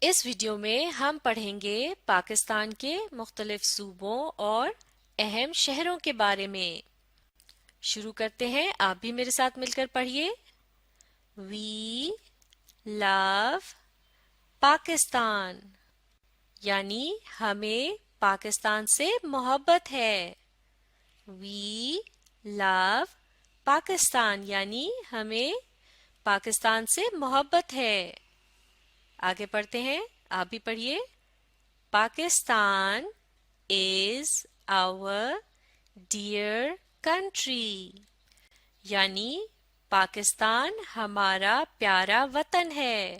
اس video میں ہم پڑھیں گے پاکستان کے مختلف صوبوں اور اہم شہروں کے بارے میں۔ شروع کرتے ہیں، آپ بھی میرے ساتھ مل کر پڑھیے۔ وی لو پاکستان، یعنی ہمیں پاکستان سے محبت ہے۔ وی لو پاکستان، یعنی ہمیں پاکستان سے محبت ہے۔ آگے پڑھتے ہیں، آپ بھی پڑھیے۔ Pakistan is our dear country، یعنی پاکستان ہمارا پیارا وطن ہے۔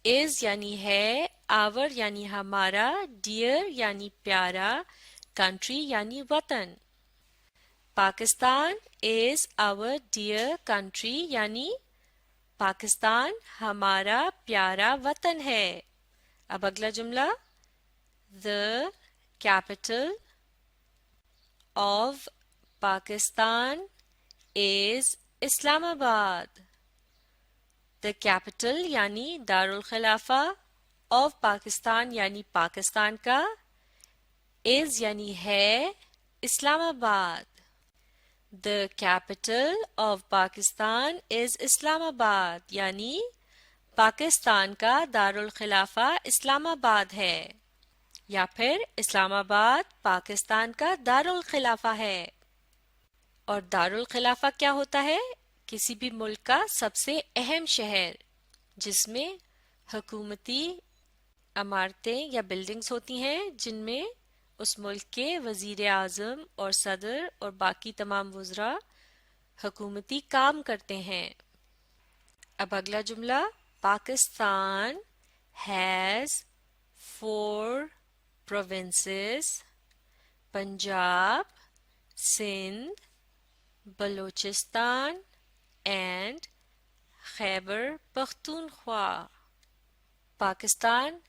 is یعنی ہے، our یعنی ہمارا، dear یعنی پیارا، country یعنی وطن۔ Pakistan is our dear country یعنی پاکستان ہمارا پیارا وطن ہے۔ اب اگلا جملہ، The capital of Pakistan is اسلام آباد۔ The capital یعنی دارالخلافہ of پاکستان یعنی پاکستان کا، is یعنی ہے، اسلام آباد۔ The capital of Pakistan is اسلام آباد، یعنی پاکستان کا دارالخلافہ اسلام آباد ہے، یا پھر اسلام آباد پاکستان کا دارالخلافہ ہے۔ اور دارالخلافہ کیا ہوتا ہے؟ کسی بھی ملک کا سب سے اہم شہر، جس میں حکومتی عمارتیں یا بلڈنگز ہوتی ہیں، جن میں اس ملک کے وزیر اعظم اور صدر اور باقی تمام وزراء حکومتی کام کرتے ہیں۔ اب اگلا جملہ، Pakistan has 4 provinces: Punjab, Sindh, Balochistan and Khyber Pakhtunkhwa. Pakistan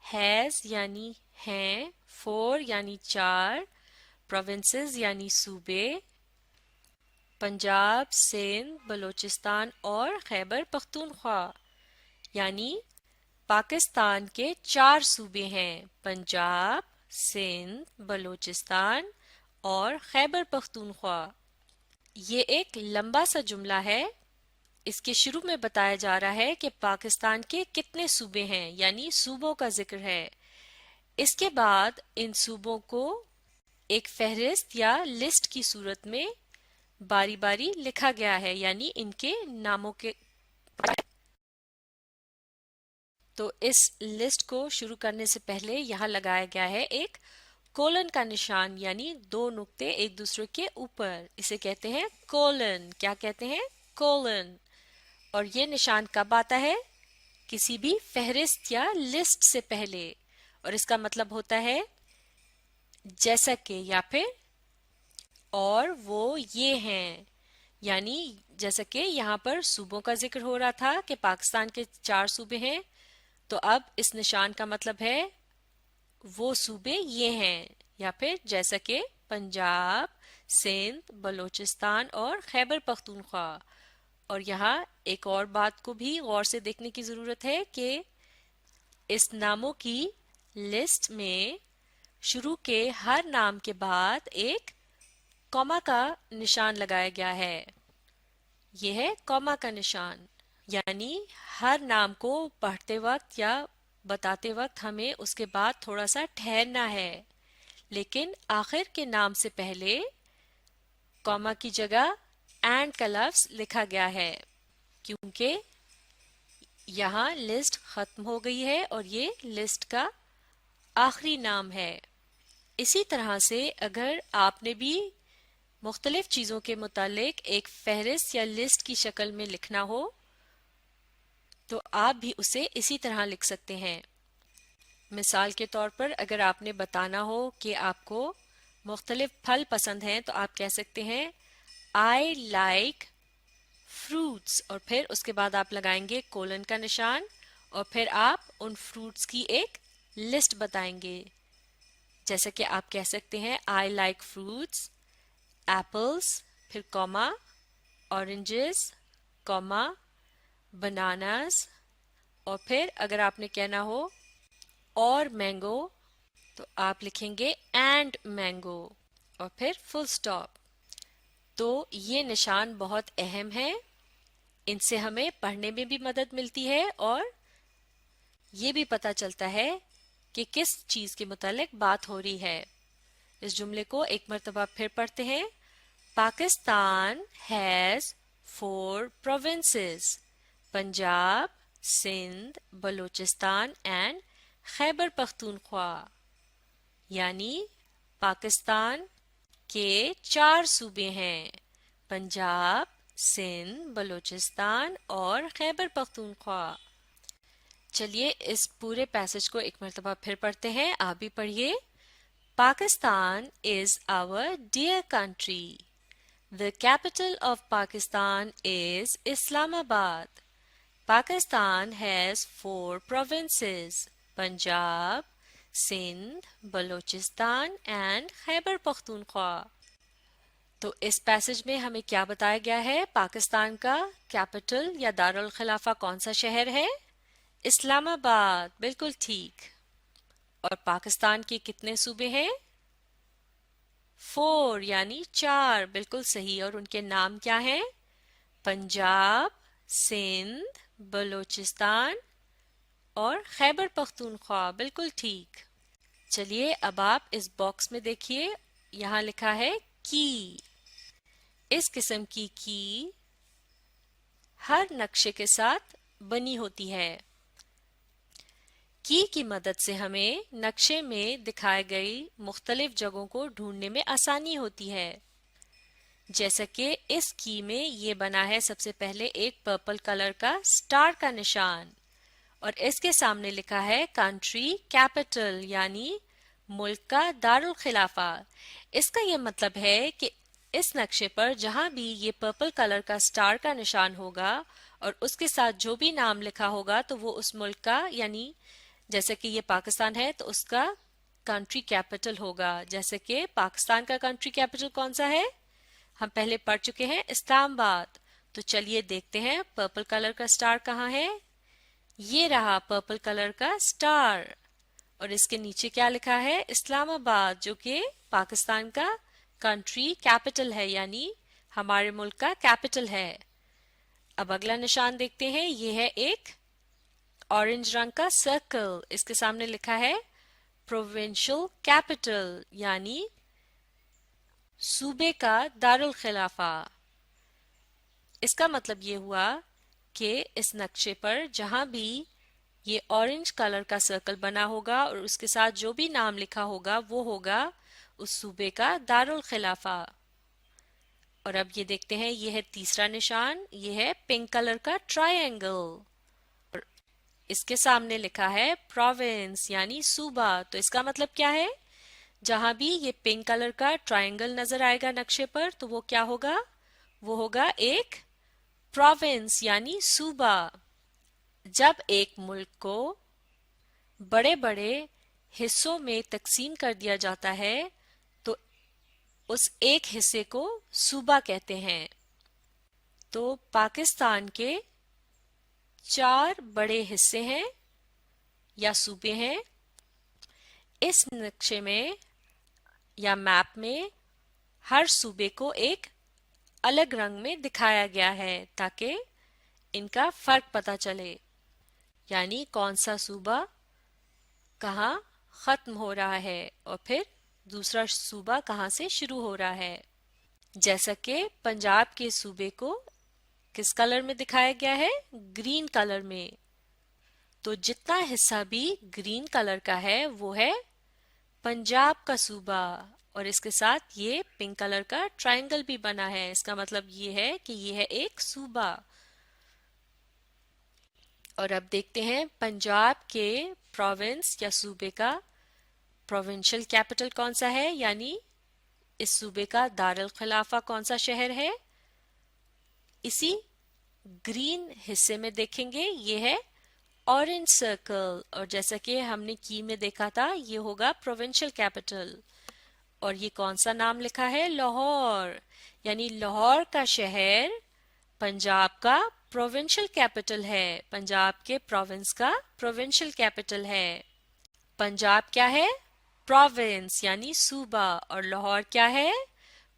has یعنی ہیں، 4 یعنی 4، provinces یعنی صوبے، پنجاب، سندھ، بلوچستان اور خیبر پختونخوا، یعنی پاکستان کے 4 صوبے ہیں، پنجاب، سندھ، بلوچستان اور خیبر پختونخوا۔ یہ ایک لمبا سا جملہ ہے۔ اس کے شروع میں بتایا جا رہا ہے کہ پاکستان کے کتنے صوبے ہیں، یعنی صوبوں کا ذکر ہے۔ اس کے بعد ان صوبوں کو ایک فہرست یا لسٹ کی صورت میں باری باری لکھا گیا ہے، یعنی ان کے ناموں کے۔ تو اس لسٹ کو شروع کرنے سے پہلے یہاں لگایا گیا ہے ایک کولن کا نشان، یعنی 2 نقطے ایک دوسرے کے اوپر، اسے کہتے ہیں کولن۔ کیا کہتے ہیں؟ کولن۔ اور یہ نشان کب آتا ہے؟ کسی بھی فہرست یا لسٹ سے پہلے، اور اس کا مطلب ہوتا ہے جیسا کہ، یا پھر اور وہ یہ ہیں، یعنی جیسا کہ یہاں پر صوبوں کا ذکر ہو رہا تھا کہ پاکستان کے 4 صوبے ہیں، تو اب اس نشان کا مطلب ہے وہ صوبے یہ ہیں، یا پھر جیسا کہ پنجاب، سندھ، بلوچستان اور خیبر پختونخوا۔ اور یہاں ایک اور بات کو بھی غور سے دیکھنے کی ضرورت ہے کہ اس ناموں کی لسٹ میں شروع کے ہر نام کے بعد ایک کوما کا نشان لگایا گیا ہے۔ یہ ہے کوما کا نشان، یعنی ہر نام کو پڑھتے وقت یا بتاتے وقت ہمیں اس کے بعد تھوڑا سا ٹھہرنا ہے، لیکن آخر کے نام سے پہلے کوما کی جگہ اینڈ کا لفظ لکھا گیا ہے، کیونکہ یہاں لسٹ ختم ہو گئی ہے اور یہ لسٹ کا آخری نام ہے۔ اسی طرح سے اگر آپ نے بھی مختلف چیزوں کے متعلق ایک فہرست یا لسٹ کی شکل میں لکھنا ہو تو آپ بھی اسے اسی طرح لکھ سکتے ہیں۔ مثال کے طور پر اگر آپ نے بتانا ہو کہ آپ کو مختلف پھل پسند ہیں تو آپ کہہ سکتے ہیں I like fruits، اور پھر اس کے بعد آپ لگائیں گے کولن کا نشان، اور پھر آپ ان فروٹس کی ایک لسٹ بتائیں گے، جیسا کہ آپ کہہ سکتے ہیں I like fruits ایپلس، پھر کوما، اورنجز، کوما، بناناز، और फिर अगर आपने कहना हो और मैंगो तो आप लिखेंगे एंड मैंगो और फिर फुल स्टॉप। तो ये निशान बहुत अहम है, इनसे हमें पढ़ने में भी मदद मिलती है और ये भी पता चलता है कि किस चीज के मुतालिक बात हो रही है। इस जुमले को एक मर्तबा फिर पढ़ते हैं। Pakistan has 4 provinces: Punjab, Sindh, Balochistan and Khyber Pakhtunkhwa. यानी पाकिस्तान के 4 सूबे हैं: पंजाब, सिंध, बलूचिस्तान और खैबर पख्तूनख्वा। चलिए इस पूरे पैसेज को एक मर्तबा फिर पढ़ते हैं, आप भी पढ़िए। Pakistan is our dear country. The capital of Pakistan is Islamabad. Pakistan has 4 provinces: Punjab, Sindh, Balochistan and Khyber Pakhtunkhwa. तो इस पैसेज में हमें क्या बताया गया है? पाकिस्तान का कैपिटल या दारुल खिलाफा कौन सा शहर है? इस्लामाबाद, बिल्कुल ठीक। और पाकिस्तान के कितने सूबे हैं? 4 यानी 4, बिल्कुल सही। और उनके नाम क्या हैं? पंजाब, सिंध, बलूचिस्तान और खैबर पख्तूनख्वा, बिल्कुल ठीक। चलिए अब आप इस बॉक्स में देखिए, यहाँ लिखा है की। इस किस्म की हर नक्शे के साथ बनी होती है। की मदद से हमें नक्शे में दिखाई गई मुख्तलिफ जगहों को ढूंढने में आसानी होती है। जैसा कि इस की में ये बना है सबसे पहले एक पर्पल कलर का स्टार का निशान और इसके सामने लिखा है कंट्री कैपिटल यानी मुल्क का दारुल खिलाफा। इसका ये मतलब है कि इस नक्शे पर जहां भी ये पर्पल कलर का स्टार का निशान होगा और उसके साथ जो भी नाम लिखा होगा तो वो उस मुल्क का, यानी जैसे कि ये पाकिस्तान है तो उसका कंट्री कैपिटल होगा। जैसे कि पाकिस्तान का कंट्री कैपिटल कौन सा है? हम पहले पढ़ चुके हैं, इस्लामाबाद। तो चलिए देखते हैं पर्पल कलर का स्टार कहाँ है। ये रहा पर्पल कलर का स्टार और इसके नीचे क्या लिखा है? इस्लामाबाद, जो कि पाकिस्तान का कंट्री कैपिटल है, यानी हमारे मुल्क का कैपिटल है। अब अगला निशान देखते हैं, ये है एक ऑरेंज रंग का सर्कल, इसके सामने लिखा है प्रोविंशियल कैपिटल यानी सूबे का दारुल खिलाफा। इसका मतलब ये हुआ कि इस नक्शे पर जहां भी ये ऑरेंज कलर का सर्कल बना होगा और उसके साथ जो भी नाम लिखा होगा वो होगा उस सूबे का दारुल खिलाफा। और अब ये देखते हैं, ये है तीसरा निशान, ये है पिंक कलर का ट्रायंगल। इसके सामने लिखा है प्रोविंस यानी सूबा। तो इसका मतलब क्या है? जहां भी ये पिंक कलर का ट्रायंगल नजर आएगा नक्शे पर तो वो क्या होगा? वो होगा एक प्रोविंस यानी सूबा। जब एक मुल्क को बड़े बड़े हिस्सों में तकसीम कर दिया जाता है तो उस एक हिस्से को सूबा कहते हैं। तो पाकिस्तान के 4 बड़े हिस्से हैं या सूबे हैं। इस नक्शे में या मैप में हर सूबे को एक अलग रंग में दिखाया गया है ताकि इनका फर्क पता चले, यानी कौन सा सूबा कहाँ खत्म हो रहा है और फिर दूसरा सूबा कहाँ से शुरू हो रहा है। जैसा कि पंजाब के सूबे को किस कलर में दिखाया गया है? ग्रीन कलर में। तो जितना हिस्सा भी ग्रीन कलर का है वो है पंजाब का सूबा और इसके साथ ये पिंक कलर का ट्रायंगल भी बना है। इसका मतलब ये है कि ये है एक सूबा। और अब देखते हैं पंजाब के प्रोविंस या सूबे का प्रोविंशियल कैपिटल कौन सा है, यानी इस सूबे का दारुल खिलाफा कौन सा शहर है। इसी ग्रीन हिस्से में देखेंगे, ये है ऑरेंज सर्कल और जैसा कि हमने की में देखा था ये होगा प्रोविंशियल कैपिटल। और ये कौन सा नाम लिखा है? लाहौर, यानी लाहौर का शहर पंजाब का प्रोविंशियल कैपिटल है, पंजाब के प्रोविंस का प्रोविंशियल कैपिटल है। पंजाब क्या है? प्रोविंस यानी सूबा, और लाहौर क्या है?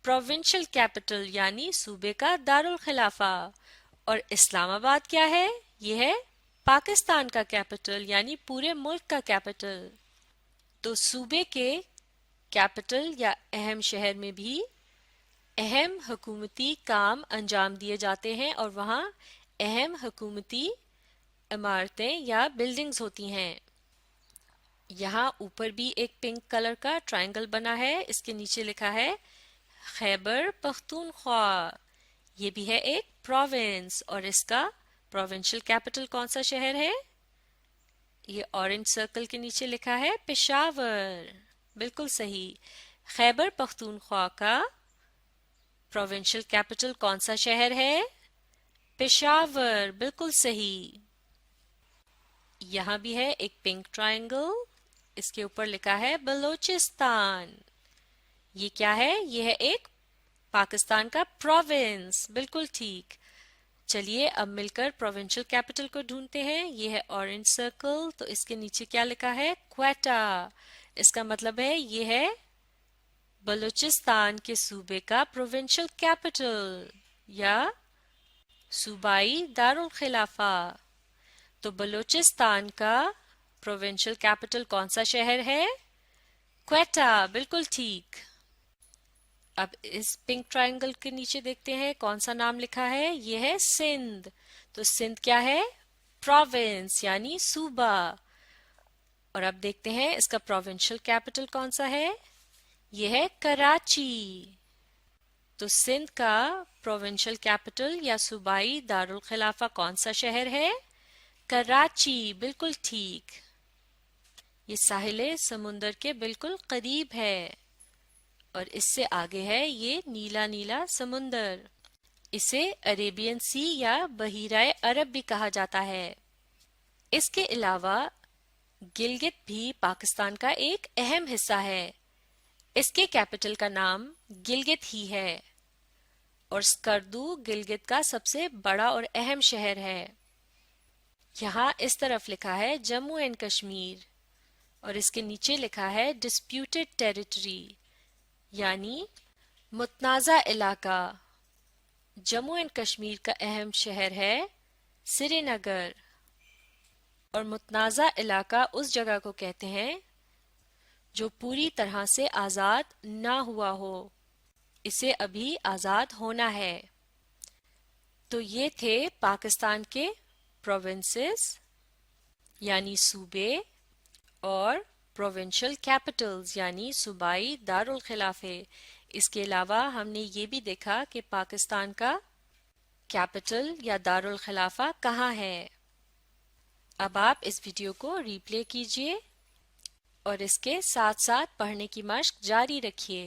प्रोविंशियल कैपिटल यानी सूबे का दारुल खिलाफा। और इस्लामाबाद क्या है? ये है पाकिस्तान का कैपिटल यानी पूरे मुल्क का कैपिटल। तो सूबे के कैपिटल या अहम शहर में भी अहम हुकूमती काम अंजाम दिए जाते हैं और वहाँ अहम हुकूमती इमारतें या बिल्डिंग्स होती हैं। यहाँ ऊपर भी एक पिंक कलर का ट्रायंगल बना है, इसके नीचे लिखा है खैबर पख्तूनख्वा। ये भी है एक प्रोविंस और इसका प्रोविंशियल कैपिटल कौन सा शहर है? ये ऑरेंज सर्कल के नीचे लिखा है पेशावर। बिल्कुल सही। खैबर पख्तूनख्वा का प्रोविंशियल कैपिटल कौन सा शहर है? पेशावर। बिल्कुल सही। यहाँ भी है एक पिंक ट्रायंगल, इसके ऊपर लिखा है बलोचिस्तान। ये क्या है? ये है एक पाकिस्तान का प्रोविंस। बिल्कुल ठीक। चलिए अब मिलकर प्रोविंशियल कैपिटल को ढूंढते हैं। ये है ऑरेंज सर्कल, तो इसके नीचे क्या लिखा है? क्वेटा। इसका मतलब है ये है बलूचिस्तान के सूबे का प्रोविंशियल कैपिटल या सूबाई दारुल खिलाफा। तो बलूचिस्तान का प्रोविंशियल कैपिटल कौन सा शहर है? क्वेटा। बिल्कुल ठीक। अब इस पिंक ट्रायंगल के नीचे देखते हैं कौन सा नाम लिखा है। ये है सिंध। तो सिंध क्या है? प्रोविंस यानी सूबा। और अब देखते हैं इसका प्रोविंशियल कैपिटल कौन सा है। ये है कराची। तो सिंध का प्रोविंशियल कैपिटल या सूबाई दारुल खिलाफा कौन सा शहर है? कराची। बिल्कुल ठीक। ये साहिले समुंदर के बिल्कुल करीब है और इससे आगे है ये नीला नीला समुंदर। इसे अरेबियन सी या बहीराए अरब भी कहा जाता है। इसके अलावा गिलगित भी पाकिस्तान का एक अहम हिस्सा है। इसके कैपिटल का नाम गिलगित ही है और स्कर्दू गिलगित का सबसे बड़ा और अहम शहर है। यहाँ इस तरफ लिखा है जम्मू एंड कश्मीर और इसके नीचे लिखा है डिस्प्यूटेड टेरिटरी यानी मुतनाज़ा इलाका। जम्मू एंड कश्मीर का अहम शहर है श्रीनगर और मुतनाज़ा इलाका उस जगह को कहते हैं जो पूरी तरह से आज़ाद ना हुआ हो, इसे अभी आज़ाद होना है। तो ये थे पाकिस्तान के प्रोविंसेस यानी सूबे और प्रोविंशियल कैपिटल्स यानी सूबाई दारुल खिलाफे। इसके अलावा हमने ये भी देखा कि पाकिस्तान का कैपिटल या दारुल खिलाफा कहाँ है। अब आप इस वीडियो को रिप्ले कीजिए और इसके साथ साथ पढ़ने की मशक जारी रखिए।